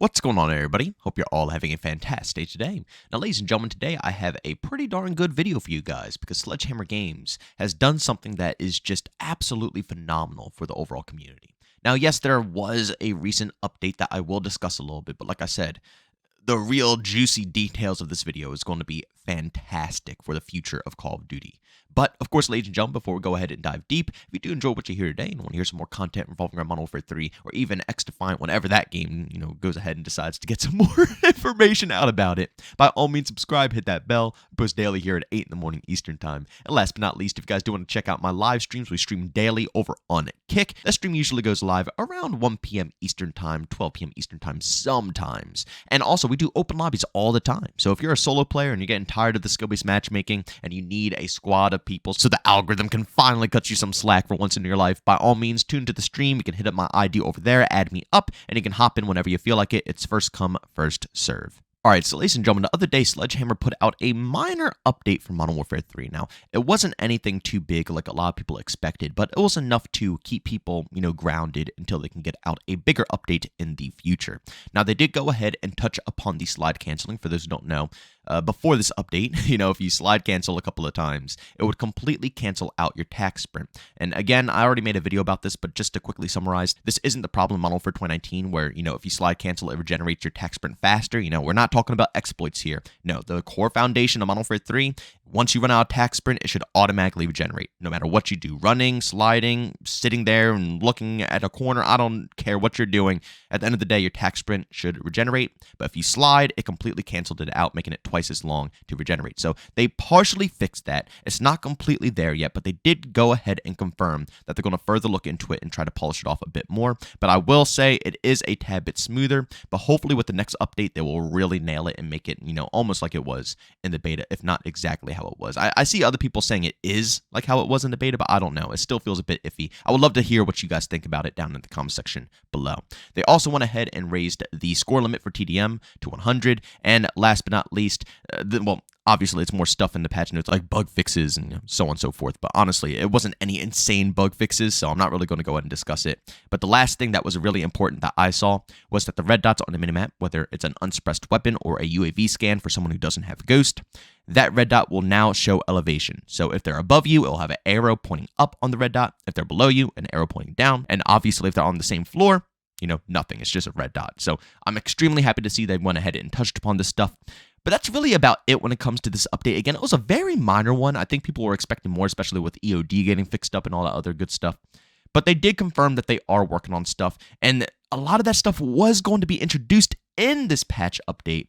What's going on, everybody? Hope you're all having a fantastic day today. Now, ladies and gentlemen, today I have a pretty darn good video for you guys because Sledgehammer Games has done something that is just absolutely phenomenal for the overall community. Now, yes, there was a recent update that I will discuss a little bit, but like I said, the real juicy details of this video is going to be fantastic for the future of Call of Duty. But, of course, ladies and gentlemen, before we go ahead and dive deep, if you do enjoy what you hear today and want to hear some more content involving our Modern Warfare 3 or even X-Defiant whenever that game, goes ahead and decides to get some more information out about it, by all means, subscribe, hit that bell. I post daily here at 8 in the morning Eastern Time. And last but not least, if you guys do want to check out my live streams, we stream daily over on Kick. That stream usually goes live around 1 p.m. Eastern Time, 12 p.m. Eastern Time sometimes. And also, we do open lobbies all the time. So if you're a solo player and you're getting tired of the skill-based matchmaking and you need a squad of people so the algorithm can finally cut you some slack for once in your life, by all means, tune to the stream. You can hit up my ID over there, add me up, and you can hop in whenever you feel like it. It's first come, first serve. Alright, so ladies and gentlemen, the other day, Sledgehammer put out a minor update for Modern Warfare 3. Now, it wasn't anything too big like a lot of people expected, but it was enough to keep people, grounded until they can get out a bigger update in the future. Now, they did go ahead and touch upon the slide canceling. For those who don't know, before this update, if you slide cancel a couple of times, it would completely cancel out your tac sprint. And again, I already made a video about this, but just to quickly summarize, this isn't the problem in Modern Warfare 2019 where, if you slide cancel, it regenerates your tac sprint faster. We're not talking about exploits here. No, the core foundation of Modern Warfare 3, once you run out of tac sprint, it should automatically regenerate. No matter what you do, running, sliding, sitting there and looking at a corner, I don't care what you're doing. At the end of the day, your tac sprint should regenerate. But if you slide, it completely canceled it out, making it twice as long to regenerate. So they partially fixed that. It's not completely there yet, but they did go ahead and confirm that they're going to further look into it and try to polish it off a bit more. But I will say it is a tad bit smoother, but hopefully with the next update, they will really nail it and make it, almost like it was in the beta, if not exactly how it was. I see other people saying it is like how it was in the beta, but I don't know. It still feels a bit iffy. I would love to hear what you guys think about it down in the comment section below. They also went ahead and raised the score limit for TDM to 100, and last but not least, obviously, it's more stuff in the patch notes, like bug fixes and so on and so forth. But honestly, it wasn't any insane bug fixes, so I'm not really going to go ahead and discuss it. But the last thing that was really important that I saw was that the red dots on the minimap, whether it's an unsuppressed weapon or a UAV scan for someone who doesn't have Ghost, that red dot will now show elevation. So if they're above you, it'll have an arrow pointing up on the red dot. If they're below you, an arrow pointing down. And obviously, if they're on the same floor, nothing. It's just a red dot. So I'm extremely happy to see they went ahead and touched upon this stuff. But that's really about it when it comes to this update. Again, it was a very minor one. I think people were expecting more, especially with EOD getting fixed up and all that other good stuff. But they did confirm that they are working on stuff. And a lot of that stuff was going to be introduced in this patch update.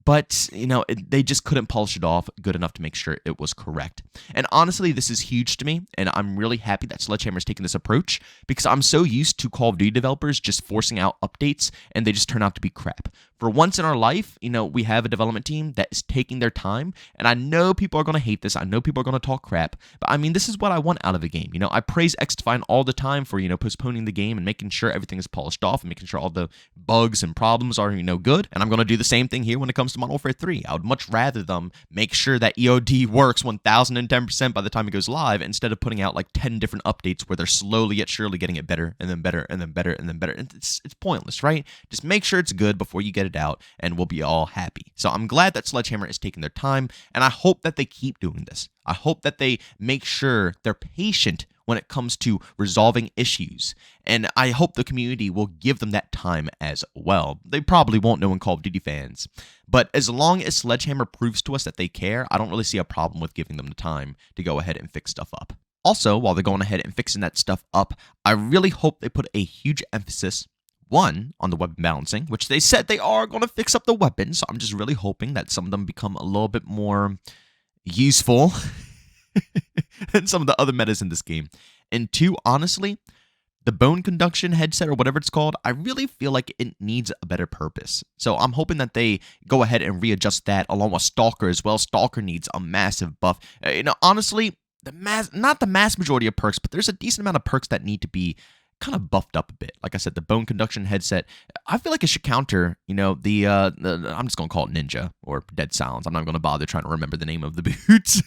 But, they just couldn't polish it off good enough to make sure it was correct. And honestly, this is huge to me, and I'm really happy that Sledgehammer's taking this approach because I'm so used to Call of Duty developers just forcing out updates, and they just turn out to be crap. For once in our life, we have a development team that is taking their time, and I know people are going to hate this. I know people are going to talk crap, but I mean, this is what I want out of a game. I praise X-Defiant all the time for, postponing the game and making sure everything is polished off and making sure all the bugs and problems are, good, and I'm going to do the same thing here when it comes to Modern Warfare 3. I would much rather them make sure that EOD works 1010% by the time it goes live instead of putting out like 10 different updates where they're slowly yet surely getting it better and then better and then better and then better. And it's pointless, right? Just make sure it's good before you get it out and we'll be all happy. So I'm glad that Sledgehammer is taking their time, and I hope that they keep doing this. I hope that they make sure they're patient when it comes to resolving issues. And I hope the community will give them that time as well. They probably won't know in Call of Duty fans. But as long as Sledgehammer proves to us that they care, I don't really see a problem with giving them the time to go ahead and fix stuff up. Also, while they're going ahead and fixing that stuff up, I really hope they put a huge emphasis, one, on the weapon balancing, which they said they are going to fix up the weapons. So I'm just really hoping that some of them become a little bit more useful than some of the other metas in this game. And two, honestly, the bone conduction headset or whatever it's called, I really feel like it needs a better purpose. So I'm hoping that they go ahead and readjust that along with Stalker as well. Stalker needs a massive buff. Honestly, not the mass majority of perks, but there's a decent amount of perks that need to be kind of buffed up a bit. Like I said, the bone conduction headset, I feel like it should counter, the I'm just going to call it Ninja or Dead Silence. I'm not going to bother trying to remember the name of the boots.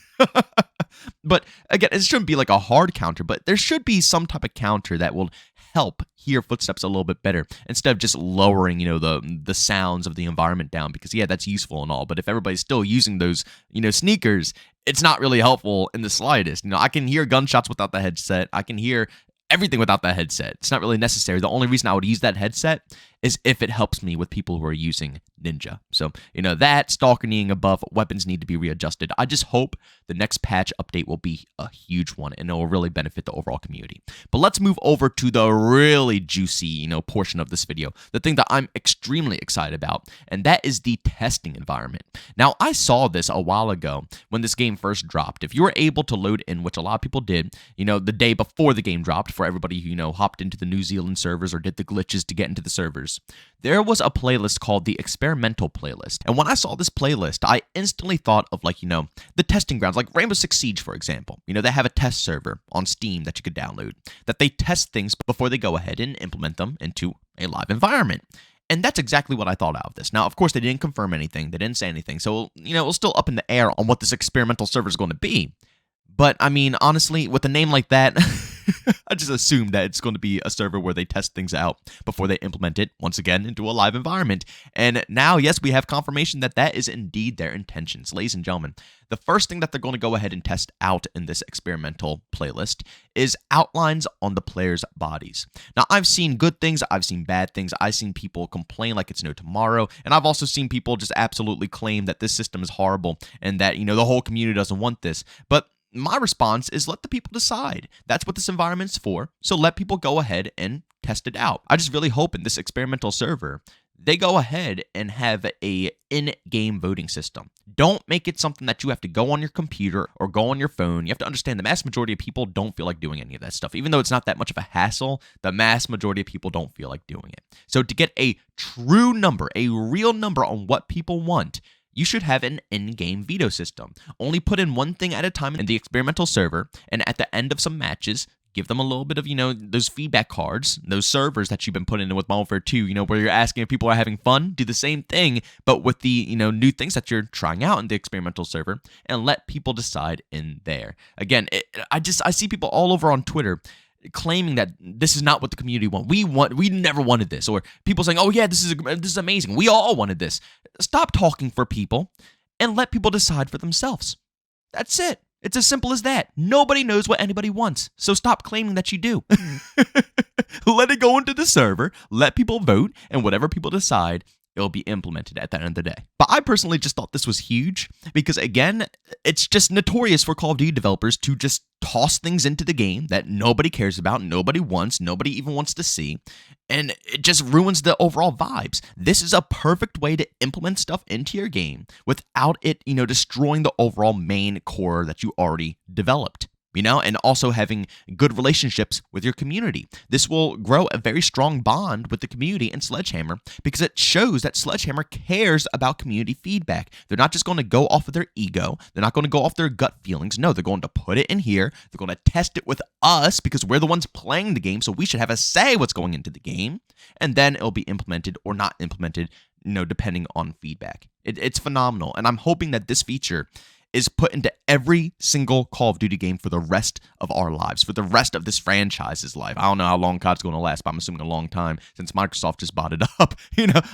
But again, it shouldn't be like a hard counter, but there should be some type of counter that will help hear footsteps a little bit better instead of just lowering, the sounds of the environment down, because yeah, that's useful and all, but if everybody's still using those, sneakers, it's not really helpful in the slightest. I can hear gunshots without the headset. I can hear everything without that headset. It's not really necessary. The only reason I would use that headset is if it helps me with people who are using Ninja. So, that stalking above weapons need to be readjusted. I just hope the next patch update will be a huge one and it will really benefit the overall community. But let's move over to the really juicy, portion of this video, the thing that I'm extremely excited about, and that is the testing environment. Now, I saw this a while ago when this game first dropped. If you were able to load in, which a lot of people did, the day before the game dropped, for everybody who, hopped into the New Zealand servers or did the glitches to get into the servers, there was a playlist called the Experimental Playlist. And when I saw this playlist, I instantly thought of the testing grounds, like Rainbow Six Siege, for example. They have a test server on Steam that you could download, that they test things before they go ahead and implement them into a live environment. And that's exactly what I thought out of this. Now, of course, they didn't confirm anything. They didn't say anything. So, it was still up in the air on what this experimental server is going to be. But, I mean, honestly, with a name like that, I just assume that it's going to be a server where they test things out before they implement it, once again, into a live environment. And now, yes, we have confirmation that that is indeed their intentions. Ladies and gentlemen, the first thing that they're going to go ahead and test out in this experimental playlist is outlines on the players' bodies. Now, I've seen good things, I've seen bad things, I've seen people complain like it's no tomorrow, and I've also seen people just absolutely claim that this system is horrible and that, the whole community doesn't want this. But my response is let the people decide. That's what this environment's for, so let people go ahead and test it out. I just really hope in this experimental server, they go ahead and have a in-game voting system. Don't make it something that you have to go on your computer or go on your phone. You have to understand the mass majority of people don't feel like doing any of that stuff. Even though it's not that much of a hassle, the mass majority of people don't feel like doing it. So to get a true number, a real number on what people want, you should have an in-game veto system. Only put in one thing at a time in the experimental server, and at the end of some matches, give them a little bit of, those feedback cards, those servers that you've been putting in with Modern Warfare 2, where you're asking if people are having fun. Do the same thing, but with the, new things that you're trying out in the experimental server, and let people decide in there. Again, I see people all over on Twitter claiming that this is not what the community want. We never wanted this, or people saying, "Oh yeah, this is amazing. We all wanted this." Stop talking for people and let people decide for themselves. That's it. It's as simple as that. Nobody knows what anybody wants, so stop claiming that you do. Let it go into the server, let people vote, and whatever people decide, it'll be implemented at the end of the day. But I personally just thought this was huge because, again, it's just notorious for Call of Duty developers to just toss things into the game that nobody cares about, nobody wants, nobody even wants to see, and it just ruins the overall vibes. This is a perfect way to implement stuff into your game without it, destroying the overall main core that you already developed. And also having good relationships with your community. This will grow a very strong bond with the community and Sledgehammer because it shows that Sledgehammer cares about community feedback. They're not just going to go off of their ego. They're not going to go off their gut feelings. No, they're going to put it in here. They're going to test it with us because we're the ones playing the game, so we should have a say what's going into the game. And then it'll be implemented or not implemented, depending on feedback. It's phenomenal. And I'm hoping that this feature is put into every single Call of Duty game for the rest of our lives, for the rest of this franchise's life. I don't know how long COD's going to last, but I'm assuming a long time since Microsoft just bought it up.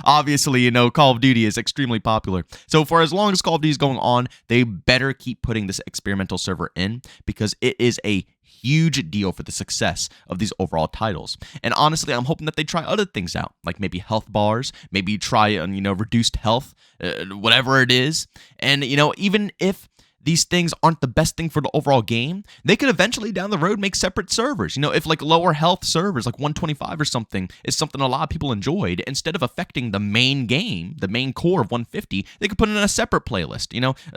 Obviously, Call of Duty is extremely popular. So for as long as Call of Duty is going on, they better keep putting this experimental server in because it is a huge deal for the success of these overall titles. And honestly, I'm hoping that they try other things out, like maybe health bars, maybe try, reduced health, whatever it is. And, even if these things aren't the best thing for the overall game, they could eventually down the road make separate servers. If like lower health servers, like 125 or something, is something a lot of people enjoyed, instead of affecting the main game, the main core of 150, they could put it in a separate playlist,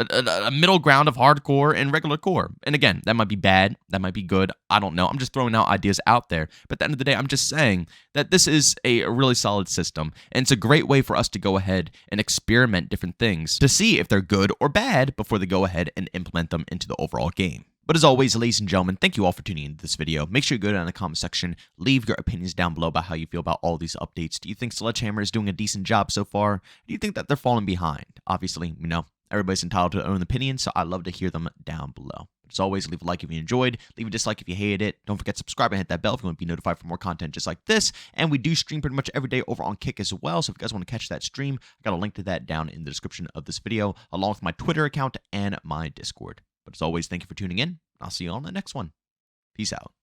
a middle ground of hardcore and regular core. And again, that might be bad, that might be good, I don't know. I'm just throwing out ideas out there. But at the end of the day, I'm just saying that this is a really solid system, and it's a great way for us to go ahead and experiment different things to see if they're good or bad before they go ahead and implement them into the overall game. But as always, ladies and gentlemen, thank you all for tuning into this video. Make sure you go down in the comment section, leave your opinions down below about how you feel about all these updates. Do you think Sledgehammer is doing a decent job so far? Do you think that they're falling behind? Obviously, everybody's entitled to their own opinion, so I'd love to hear them down below. But as always, leave a like if you enjoyed, leave a dislike if you hated it. Don't forget to subscribe and hit that bell if you want to be notified for more content just like this. And we do stream pretty much every day over on Kick as well. So if you guys want to catch that stream, I got a link to that down in the description of this video, along with my Twitter account and my Discord. But as always, thank you for tuning in. I'll see you on the next one. Peace out.